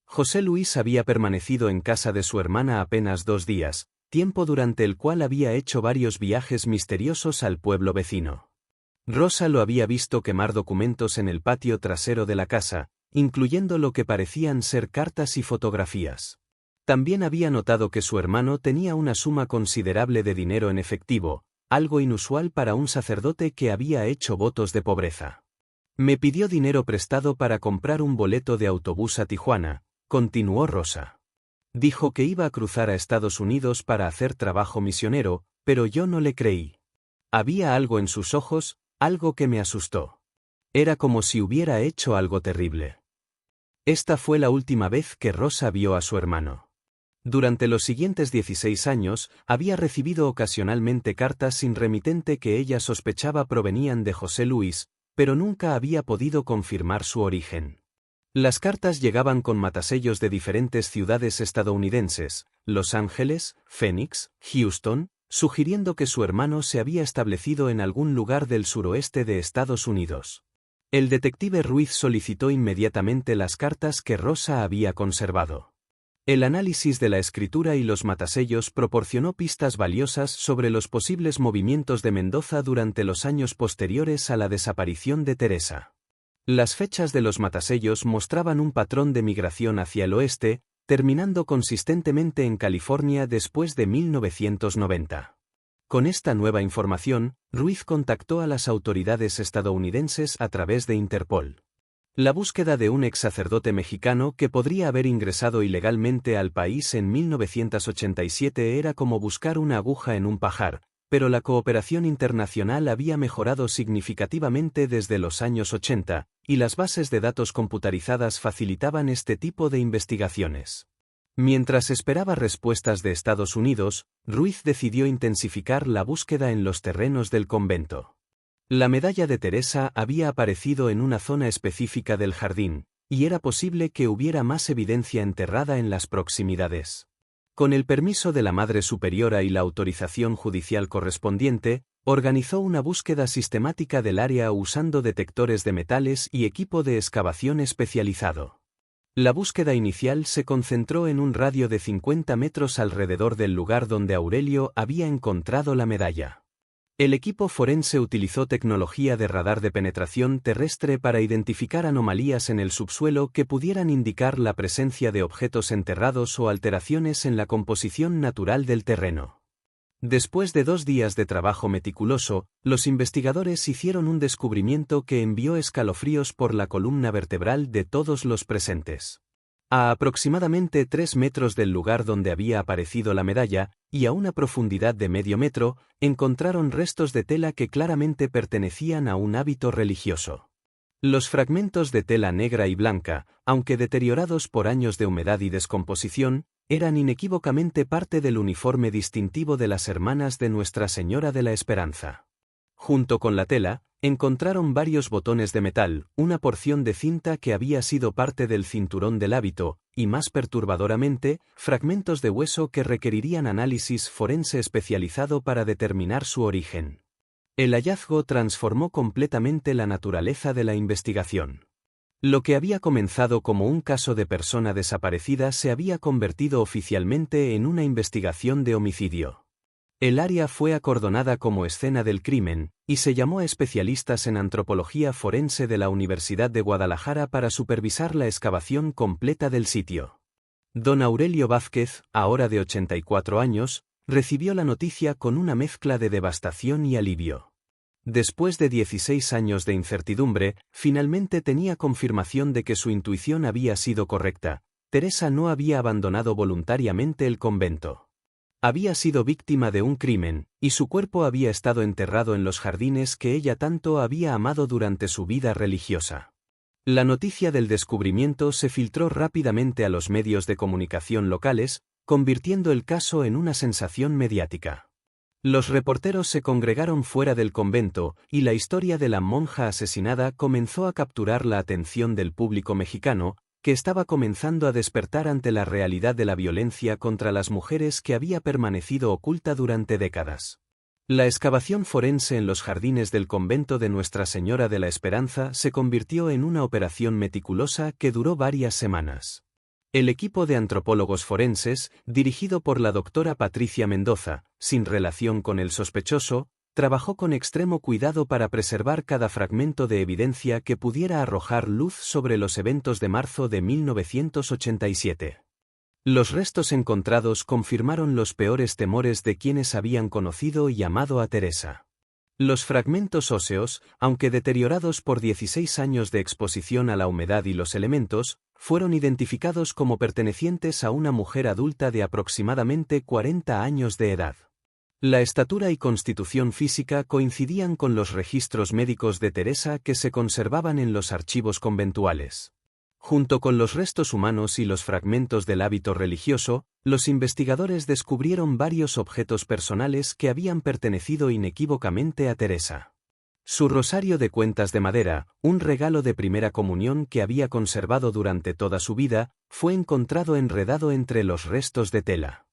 José Luis había permanecido en casa de su hermana apenas 2 días, tiempo durante el cual había hecho varios viajes misteriosos al pueblo vecino. Rosa lo había visto quemar documentos en el patio trasero de la casa, incluyendo lo que parecían ser cartas y fotografías. También había notado que su hermano tenía una suma considerable de dinero en efectivo, algo inusual para un sacerdote que había hecho votos de pobreza. Me pidió dinero prestado para comprar un boleto de autobús a Tijuana, continuó Rosa. Dijo que iba a cruzar a Estados Unidos para hacer trabajo misionero, pero yo no le creí. Había algo en sus ojos, algo que me asustó. Era como si hubiera hecho algo terrible. Esta fue la última vez que Rosa vio a su hermano. Durante los siguientes 16 años, había recibido ocasionalmente cartas sin remitente que ella sospechaba provenían de José Luis, pero nunca había podido confirmar su origen. Las cartas llegaban con matasellos de diferentes ciudades estadounidenses, Los Ángeles, Phoenix, Houston, sugiriendo que su hermano se había establecido en algún lugar del suroeste de Estados Unidos. El detective Ruiz solicitó inmediatamente las cartas que Rosa había conservado. El análisis de la escritura y los matasellos proporcionó pistas valiosas sobre los posibles movimientos de Mendoza durante los años posteriores a la desaparición de Teresa. Las fechas de los matasellos mostraban un patrón de migración hacia el oeste, terminando consistentemente en California después de 1990. Con esta nueva información, Ruiz contactó a las autoridades estadounidenses a través de Interpol. La búsqueda de un ex sacerdote mexicano que podría haber ingresado ilegalmente al país en 1987 era como buscar una aguja en un pajar, pero la cooperación internacional había mejorado significativamente desde los años 80, y las bases de datos computarizadas facilitaban este tipo de investigaciones. Mientras esperaba respuestas de Estados Unidos, Ruiz decidió intensificar la búsqueda en los terrenos del convento. La medalla de Teresa había aparecido en una zona específica del jardín, y era posible que hubiera más evidencia enterrada en las proximidades. Con el permiso de la Madre Superiora y la autorización judicial correspondiente, organizó una búsqueda sistemática del área usando detectores de metales y equipo de excavación especializado. La búsqueda inicial se concentró en un radio de 50 metros alrededor del lugar donde Aurelio había encontrado la medalla. El equipo forense utilizó tecnología de radar de penetración terrestre para identificar anomalías en el subsuelo que pudieran indicar la presencia de objetos enterrados o alteraciones en la composición natural del terreno. Después de 2 días de trabajo meticuloso, los investigadores hicieron un descubrimiento que envió escalofríos por la columna vertebral de todos los presentes. A aproximadamente 3 metros del lugar donde había aparecido la medalla, y a una profundidad de medio metro, encontraron restos de tela que claramente pertenecían a un hábito religioso. Los fragmentos de tela negra y blanca, aunque deteriorados por años de humedad y descomposición, eran inequívocamente parte del uniforme distintivo de las hermanas de Nuestra Señora de la Esperanza. Junto con la tela, encontraron varios botones de metal, una porción de cinta que había sido parte del cinturón del hábito, y más perturbadoramente, fragmentos de hueso que requerirían análisis forense especializado para determinar su origen. El hallazgo transformó completamente la naturaleza de la investigación. Lo que había comenzado como un caso de persona desaparecida se había convertido oficialmente en una investigación de homicidio. El área fue acordonada como escena del crimen, y se llamó a especialistas en antropología forense de la Universidad de Guadalajara para supervisar la excavación completa del sitio. Don Aurelio Vázquez, ahora de 84 años, recibió la noticia con una mezcla de devastación y alivio. Después de 16 años de incertidumbre, finalmente tenía confirmación de que su intuición había sido correcta. Teresa no había abandonado voluntariamente el convento. Había sido víctima de un crimen, y su cuerpo había estado enterrado en los jardines que ella tanto había amado durante su vida religiosa. La noticia del descubrimiento se filtró rápidamente a los medios de comunicación locales, convirtiendo el caso en una sensación mediática. Los reporteros se congregaron fuera del convento, y la historia de la monja asesinada comenzó a capturar la atención del público mexicano, que estaba comenzando a despertar ante la realidad de la violencia contra las mujeres que había permanecido oculta durante décadas. La excavación forense en los jardines del convento de Nuestra Señora de la Esperanza se convirtió en una operación meticulosa que duró varias semanas. El equipo de antropólogos forenses, dirigido por la doctora Patricia Mendoza, sin relación con el sospechoso, trabajó con extremo cuidado para preservar cada fragmento de evidencia que pudiera arrojar luz sobre los eventos de marzo de 1987. Los restos encontrados confirmaron los peores temores de quienes habían conocido y amado a Teresa. Los fragmentos óseos, aunque deteriorados por 16 años de exposición a la humedad y los elementos, fueron identificados como pertenecientes a una mujer adulta de aproximadamente 40 años de edad. La estatura y constitución física coincidían con los registros médicos de Teresa que se conservaban en los archivos conventuales. Junto con los restos humanos y los fragmentos del hábito religioso, los investigadores descubrieron varios objetos personales que habían pertenecido inequívocamente a Teresa. Su rosario de cuentas de madera, un regalo de primera comunión que había conservado durante toda su vida, fue encontrado enredado entre los restos de tela.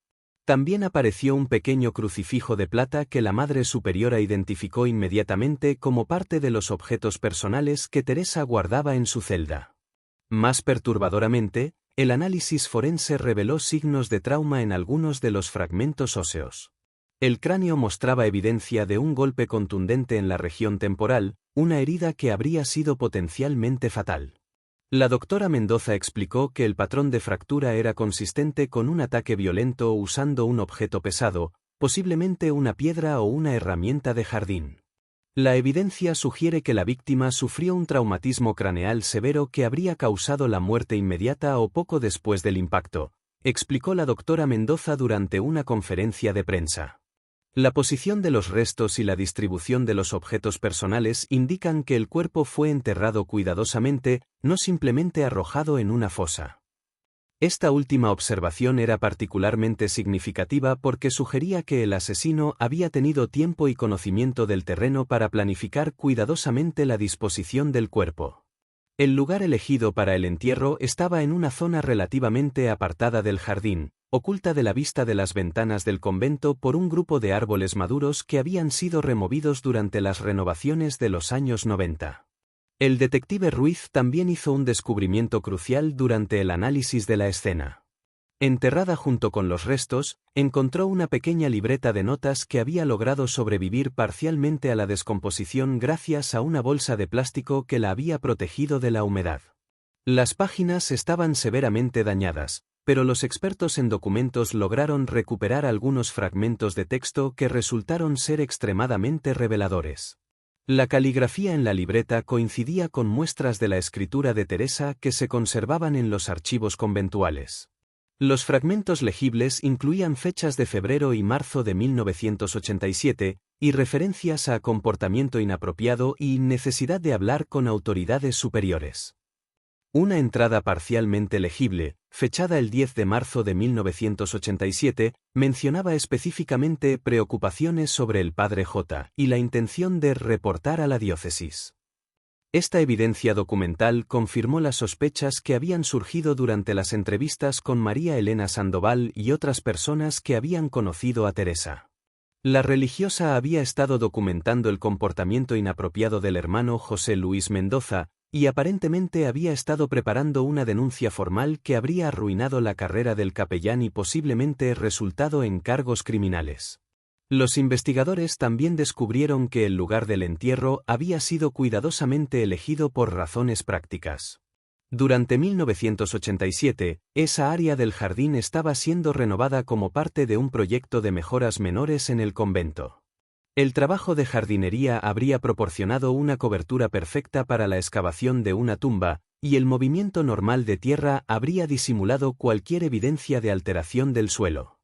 También apareció un pequeño crucifijo de plata que la Madre Superiora identificó inmediatamente como parte de los objetos personales que Teresa guardaba en su celda. Más perturbadoramente, el análisis forense reveló signos de trauma en algunos de los fragmentos óseos. El cráneo mostraba evidencia de un golpe contundente en la región temporal, una herida que habría sido potencialmente fatal. La doctora Mendoza explicó que el patrón de fractura era consistente con un ataque violento usando un objeto pesado, posiblemente una piedra o una herramienta de jardín. La evidencia sugiere que la víctima sufrió un traumatismo craneal severo que habría causado la muerte inmediata o poco después del impacto, explicó la doctora Mendoza durante una conferencia de prensa. La posición de los restos y la distribución de los objetos personales indican que el cuerpo fue enterrado cuidadosamente, no simplemente arrojado en una fosa. Esta última observación era particularmente significativa porque sugería que el asesino había tenido tiempo y conocimiento del terreno para planificar cuidadosamente la disposición del cuerpo. El lugar elegido para el entierro estaba en una zona relativamente apartada del jardín, oculta de la vista de las ventanas del convento por un grupo de árboles maduros que habían sido removidos durante las renovaciones de los años 90. El detective Ruiz también hizo un descubrimiento crucial durante el análisis de la escena. Enterrada junto con los restos, encontró una pequeña libreta de notas que había logrado sobrevivir parcialmente a la descomposición gracias a una bolsa de plástico que la había protegido de la humedad. Las páginas estaban severamente dañadas, pero los expertos en documentos lograron recuperar algunos fragmentos de texto que resultaron ser extremadamente reveladores. La caligrafía en la libreta coincidía con muestras de la escritura de Teresa que se conservaban en los archivos conventuales. Los fragmentos legibles incluían fechas de febrero y marzo de 1987 y referencias a comportamiento inapropiado y necesidad de hablar con autoridades superiores. Una entrada parcialmente legible, fechada el 10 de marzo de 1987, mencionaba específicamente preocupaciones sobre el padre J. y la intención de reportar a la diócesis. Esta evidencia documental confirmó las sospechas que habían surgido durante las entrevistas con María Elena Sandoval y otras personas que habían conocido a Teresa. La religiosa había estado documentando el comportamiento inapropiado del hermano José Luis Mendoza, y aparentemente había estado preparando una denuncia formal que habría arruinado la carrera del capellán y posiblemente resultado en cargos criminales. Los investigadores también descubrieron que el lugar del entierro había sido cuidadosamente elegido por razones prácticas. Durante 1987, esa área del jardín estaba siendo renovada como parte de un proyecto de mejoras menores en el convento. El trabajo de jardinería habría proporcionado una cobertura perfecta para la excavación de una tumba, y el movimiento normal de tierra habría disimulado cualquier evidencia de alteración del suelo.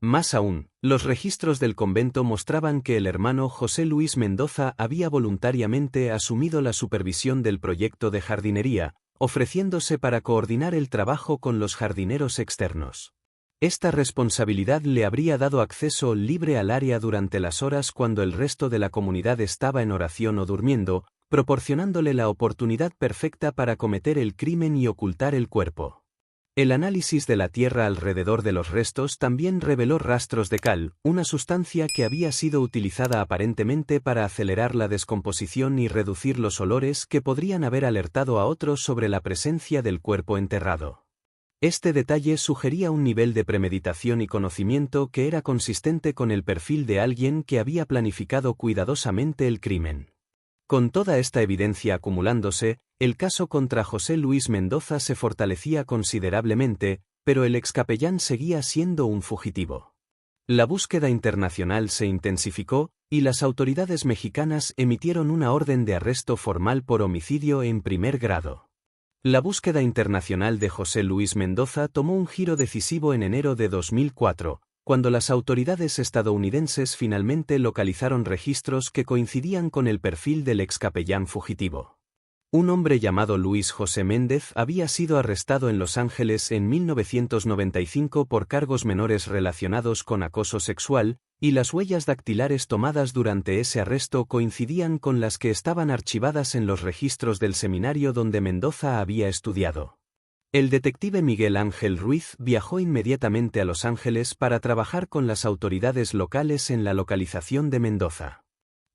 Más aún, los registros del convento mostraban que el hermano José Luis Mendoza había voluntariamente asumido la supervisión del proyecto de jardinería, ofreciéndose para coordinar el trabajo con los jardineros externos. Esta responsabilidad le habría dado acceso libre al área durante las horas cuando el resto de la comunidad estaba en oración o durmiendo, proporcionándole la oportunidad perfecta para cometer el crimen y ocultar el cuerpo. El análisis de la tierra alrededor de los restos también reveló rastros de cal, una sustancia que había sido utilizada aparentemente para acelerar la descomposición y reducir los olores que podrían haber alertado a otros sobre la presencia del cuerpo enterrado. Este detalle sugería un nivel de premeditación y conocimiento que era consistente con el perfil de alguien que había planificado cuidadosamente el crimen. Con toda esta evidencia acumulándose, el caso contra José Luis Mendoza se fortalecía considerablemente, pero el excapellán seguía siendo un fugitivo. La búsqueda internacional se intensificó, y las autoridades mexicanas emitieron una orden de arresto formal por homicidio en primer grado. La búsqueda internacional de José Luis Mendoza tomó un giro decisivo en enero de 2004, cuando las autoridades estadounidenses finalmente localizaron registros que coincidían con el perfil del excapellán fugitivo. Un hombre llamado Luis José Méndez había sido arrestado en Los Ángeles en 1995 por cargos menores relacionados con acoso sexual, y las huellas dactilares tomadas durante ese arresto coincidían con las que estaban archivadas en los registros del seminario donde Mendoza había estudiado. El detective Miguel Ángel Ruiz viajó inmediatamente a Los Ángeles para trabajar con las autoridades locales en la localización de Mendoza.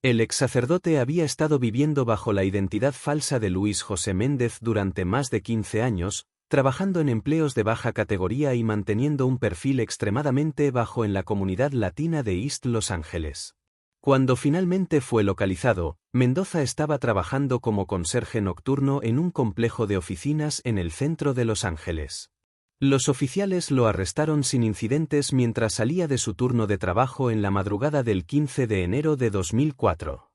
El ex sacerdote había estado viviendo bajo la identidad falsa de Luis José Méndez durante más de 15 años, trabajando en empleos de baja categoría y manteniendo un perfil extremadamente bajo en la comunidad latina de East Los Ángeles. Cuando finalmente fue localizado, Mendoza estaba trabajando como conserje nocturno en un complejo de oficinas en el centro de Los Ángeles. Los oficiales lo arrestaron sin incidentes mientras salía de su turno de trabajo en la madrugada del 15 de enero de 2004.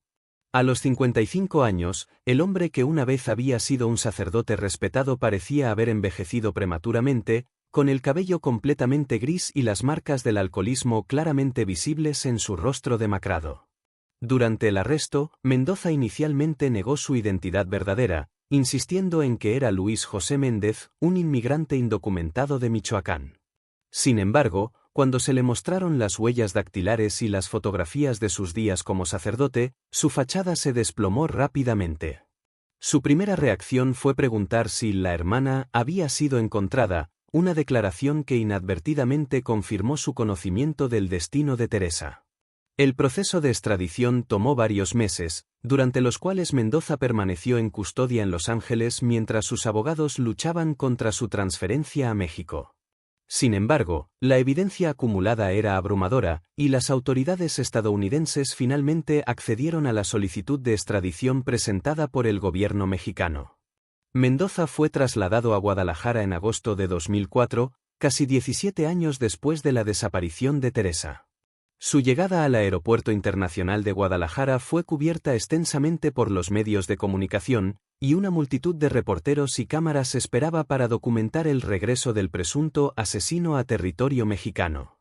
A los 55 años, el hombre que una vez había sido un sacerdote respetado parecía haber envejecido prematuramente, con el cabello completamente gris y las marcas del alcoholismo claramente visibles en su rostro demacrado. Durante el arresto, Mendoza inicialmente negó su identidad verdadera, insistiendo en que era Luis José Méndez, un inmigrante indocumentado de Michoacán. Sin embargo, cuando se le mostraron las huellas dactilares y las fotografías de sus días como sacerdote, su fachada se desplomó rápidamente. Su primera reacción fue preguntar si la hermana había sido encontrada, una declaración que inadvertidamente confirmó su conocimiento del destino de Teresa. El proceso de extradición tomó varios meses, durante los cuales Mendoza permaneció en custodia en Los Ángeles mientras sus abogados luchaban contra su transferencia a México. Sin embargo, la evidencia acumulada era abrumadora, y las autoridades estadounidenses finalmente accedieron a la solicitud de extradición presentada por el gobierno mexicano. Mendoza fue trasladado a Guadalajara en agosto de 2004, casi 17 años después de la desaparición de Teresa. Su llegada al Aeropuerto Internacional de Guadalajara fue cubierta extensamente por los medios de comunicación, y una multitud de reporteros y cámaras esperaba para documentar el regreso del presunto asesino a territorio mexicano.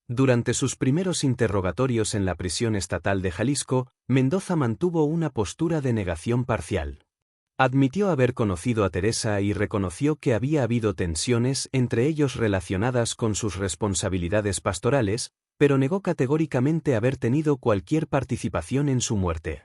Durante sus primeros interrogatorios en la prisión estatal de Jalisco, Mendoza mantuvo una postura de negación parcial. Admitió haber conocido a Teresa y reconoció que había habido tensiones entre ellos relacionadas con sus responsabilidades pastorales, pero negó categóricamente haber tenido cualquier participación en su muerte.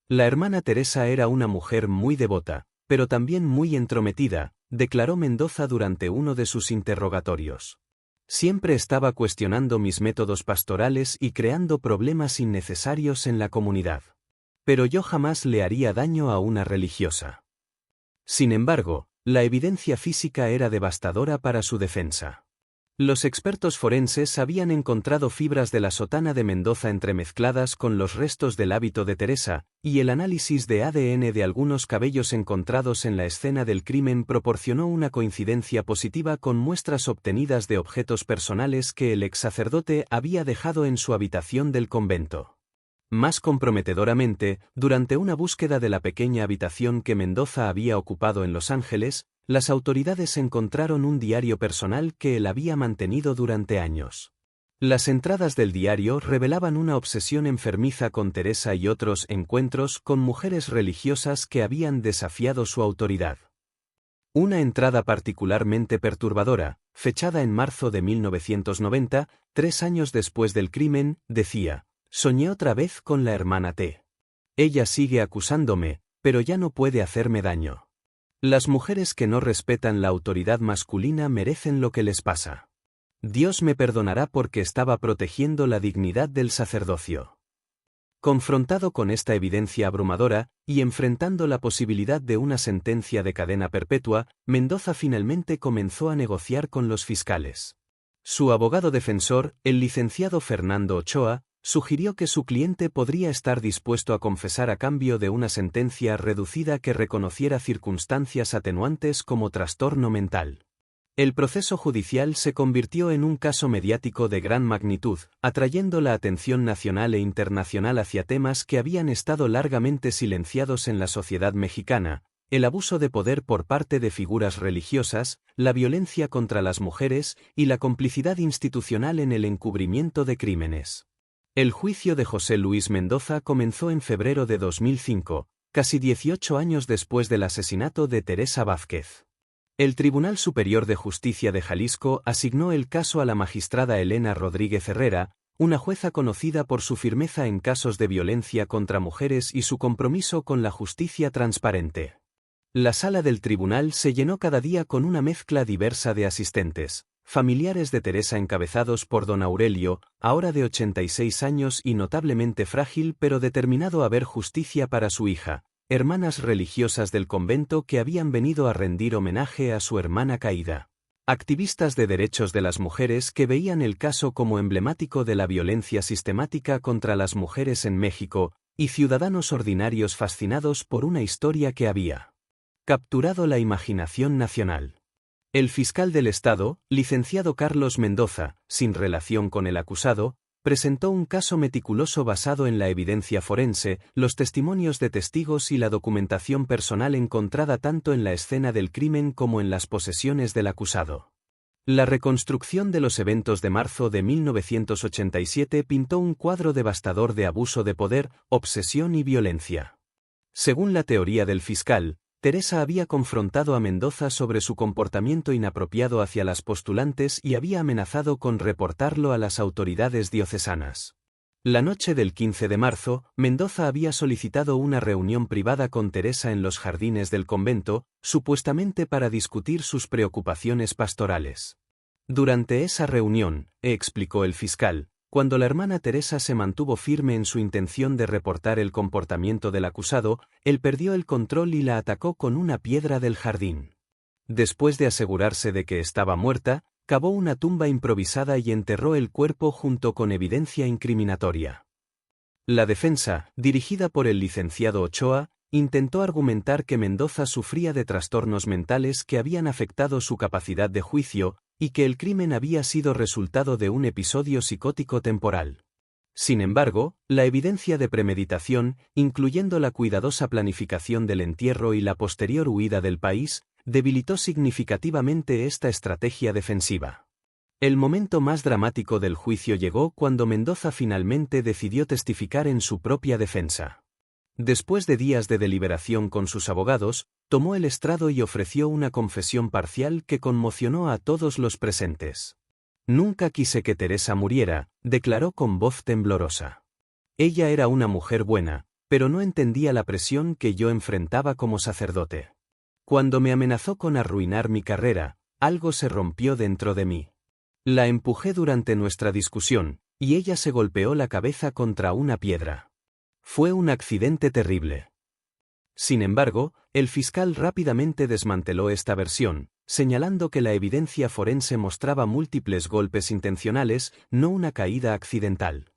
La hermana Teresa era una mujer muy devota, pero también muy entrometida, declaró Mendoza durante uno de sus interrogatorios. Siempre estaba cuestionando mis métodos pastorales y creando problemas innecesarios en la comunidad. Pero yo jamás le haría daño a una religiosa. Sin embargo, la evidencia física era devastadora para su defensa. Los expertos forenses habían encontrado fibras de la sotana de Mendoza entremezcladas con los restos del hábito de Teresa, y el análisis de ADN de algunos cabellos encontrados en la escena del crimen proporcionó una coincidencia positiva con muestras obtenidas de objetos personales que el ex sacerdote había dejado en su habitación del convento. Más comprometedoramente, durante una búsqueda de la pequeña habitación que Mendoza había ocupado en Los Ángeles, las autoridades encontraron un diario personal que él había mantenido durante años. Las entradas del diario revelaban una obsesión enfermiza con Teresa y otros encuentros con mujeres religiosas que habían desafiado su autoridad. Una entrada particularmente perturbadora, fechada en marzo de 1990, 3 años después del crimen, decía: «Soñé otra vez con la hermana T. Ella sigue acusándome, pero ya no puede hacerme daño. Las mujeres que no respetan la autoridad masculina merecen lo que les pasa. Dios me perdonará porque estaba protegiendo la dignidad del sacerdocio». Confrontado con esta evidencia abrumadora, y enfrentando la posibilidad de una sentencia de cadena perpetua, Mendoza finalmente comenzó a negociar con los fiscales. Su abogado defensor, el licenciado Fernando Ochoa, sugirió que su cliente podría estar dispuesto a confesar a cambio de una sentencia reducida que reconociera circunstancias atenuantes como trastorno mental. El proceso judicial se convirtió en un caso mediático de gran magnitud, atrayendo la atención nacional e internacional hacia temas que habían estado largamente silenciados en la sociedad mexicana: el abuso de poder por parte de figuras religiosas, la violencia contra las mujeres y la complicidad institucional en el encubrimiento de crímenes. El juicio de José Luis Mendoza comenzó en febrero de 2005, casi 18 años después del asesinato de Teresa Vázquez. El Tribunal Superior de Justicia de Jalisco asignó el caso a la magistrada Elena Rodríguez Herrera, una jueza conocida por su firmeza en casos de violencia contra mujeres y su compromiso con la justicia transparente. La sala del tribunal se llenó cada día con una mezcla diversa de asistentes: familiares de Teresa encabezados por don Aurelio, ahora de 86 años y notablemente frágil pero determinado a ver justicia para su hija; hermanas religiosas del convento que habían venido a rendir homenaje a su hermana caída; activistas de derechos de las mujeres que veían el caso como emblemático de la violencia sistemática contra las mujeres en México; y ciudadanos ordinarios fascinados por una historia que había capturado la imaginación nacional. El fiscal del Estado, licenciado Carlos Mendoza, sin relación con el acusado, presentó un caso meticuloso basado en la evidencia forense, los testimonios de testigos y la documentación personal encontrada tanto en la escena del crimen como en las posesiones del acusado. La reconstrucción de los eventos de marzo de 1987 pintó un cuadro devastador de abuso de poder, obsesión y violencia. Según la teoría del fiscal, Teresa había confrontado a Mendoza sobre su comportamiento inapropiado hacia las postulantes y había amenazado con reportarlo a las autoridades diocesanas. La noche del 15 de marzo, Mendoza había solicitado una reunión privada con Teresa en los jardines del convento, supuestamente para discutir sus preocupaciones pastorales. Durante esa reunión, explicó el fiscal, cuando la hermana Teresa se mantuvo firme en su intención de reportar el comportamiento del acusado, él perdió el control y la atacó con una piedra del jardín. Después de asegurarse de que estaba muerta, cavó una tumba improvisada y enterró el cuerpo junto con evidencia incriminatoria. La defensa, dirigida por el licenciado Ochoa, intentó argumentar que Mendoza sufría de trastornos mentales que habían afectado su capacidad de juicio, y que el crimen había sido resultado de un episodio psicótico temporal. Sin embargo, la evidencia de premeditación, incluyendo la cuidadosa planificación del entierro y la posterior huida del país, debilitó significativamente esta estrategia defensiva. El momento más dramático del juicio llegó cuando Mendoza finalmente decidió testificar en su propia defensa. Después de días de deliberación con sus abogados, tomó el estrado y ofreció una confesión parcial que conmocionó a todos los presentes. Nunca quise que Teresa muriera, declaró con voz temblorosa. Ella era una mujer buena, pero no entendía la presión que yo enfrentaba como sacerdote. Cuando me amenazó con arruinar mi carrera, algo se rompió dentro de mí. La empujé durante nuestra discusión, y ella se golpeó la cabeza contra una piedra. Fue un accidente terrible. Sin embargo, el fiscal rápidamente desmanteló esta versión, señalando que la evidencia forense mostraba múltiples golpes intencionales, no una caída accidental.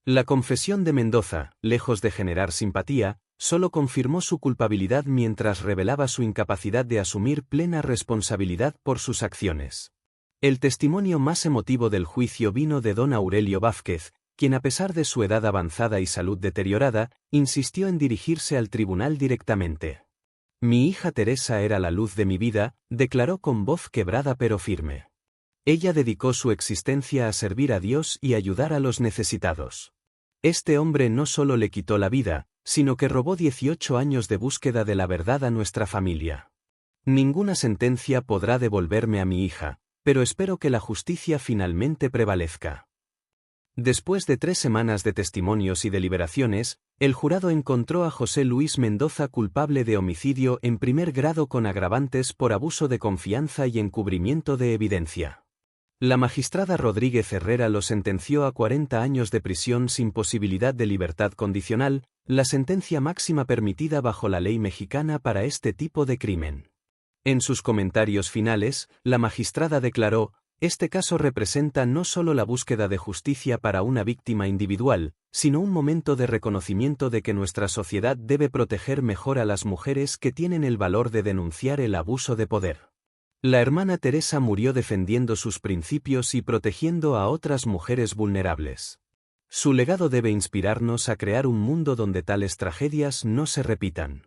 La confesión de Mendoza, lejos de generar simpatía, solo confirmó su culpabilidad mientras revelaba su incapacidad de asumir plena responsabilidad por sus acciones. El testimonio más emotivo del juicio vino de don Aurelio Vázquez, quien a pesar de su edad avanzada y salud deteriorada, insistió en dirigirse al tribunal directamente. Mi hija Teresa era la luz de mi vida, declaró con voz quebrada pero firme. Ella dedicó su existencia a servir a Dios y ayudar a los necesitados. Este hombre no solo le quitó la vida, sino que robó 18 años de búsqueda de la verdad a nuestra familia. Ninguna sentencia podrá devolverme a mi hija, pero espero que la justicia finalmente prevalezca. Después de 3 semanas de testimonios y deliberaciones, el jurado encontró a José Luis Mendoza culpable de homicidio en primer grado con agravantes por abuso de confianza y encubrimiento de evidencia. La magistrada Rodríguez Herrera lo sentenció a 40 años de prisión sin posibilidad de libertad condicional, la sentencia máxima permitida bajo la ley mexicana para este tipo de crimen. En sus comentarios finales, la magistrada declaró: "Este caso representa no solo la búsqueda de justicia para una víctima individual, sino un momento de reconocimiento de que nuestra sociedad debe proteger mejor a las mujeres que tienen el valor de denunciar el abuso de poder". La hermana Teresa murió defendiendo sus principios y protegiendo a otras mujeres vulnerables. Su legado debe inspirarnos a crear un mundo donde tales tragedias no se repitan.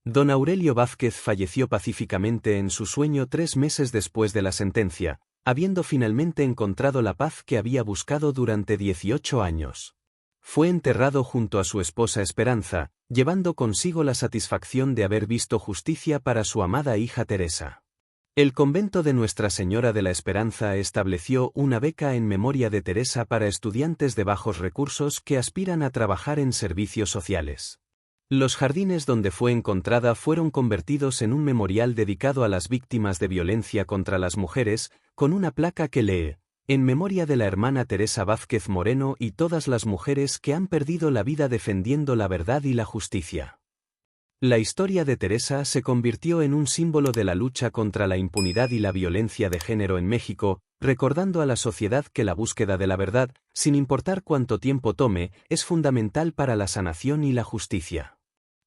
Don Aurelio Vázquez falleció pacíficamente en su sueño 3 meses después de la sentencia, habiendo finalmente encontrado la paz que había buscado durante 18 años. Fue enterrado junto a su esposa Esperanza, llevando consigo la satisfacción de haber visto justicia para su amada hija Teresa. El convento de Nuestra Señora de la Esperanza estableció una beca en memoria de Teresa para estudiantes de bajos recursos que aspiran a trabajar en servicios sociales. Los jardines donde fue encontrada fueron convertidos en un memorial dedicado a las víctimas de violencia contra las mujeres, con una placa que lee: "En memoria de la hermana Teresa Vázquez Moreno y todas las mujeres que han perdido la vida defendiendo la verdad y la justicia". La historia de Teresa se convirtió en un símbolo de la lucha contra la impunidad y la violencia de género en México, recordando a la sociedad que la búsqueda de la verdad, sin importar cuánto tiempo tome, es fundamental para la sanación y la justicia.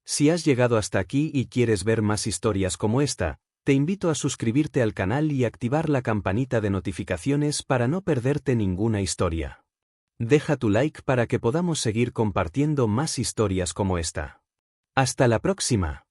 Si has llegado hasta aquí y quieres ver más historias como esta, te invito a suscribirte al canal y activar la campanita de notificaciones para no perderte ninguna historia. Deja tu like para que podamos seguir compartiendo más historias como esta. ¡Hasta la próxima!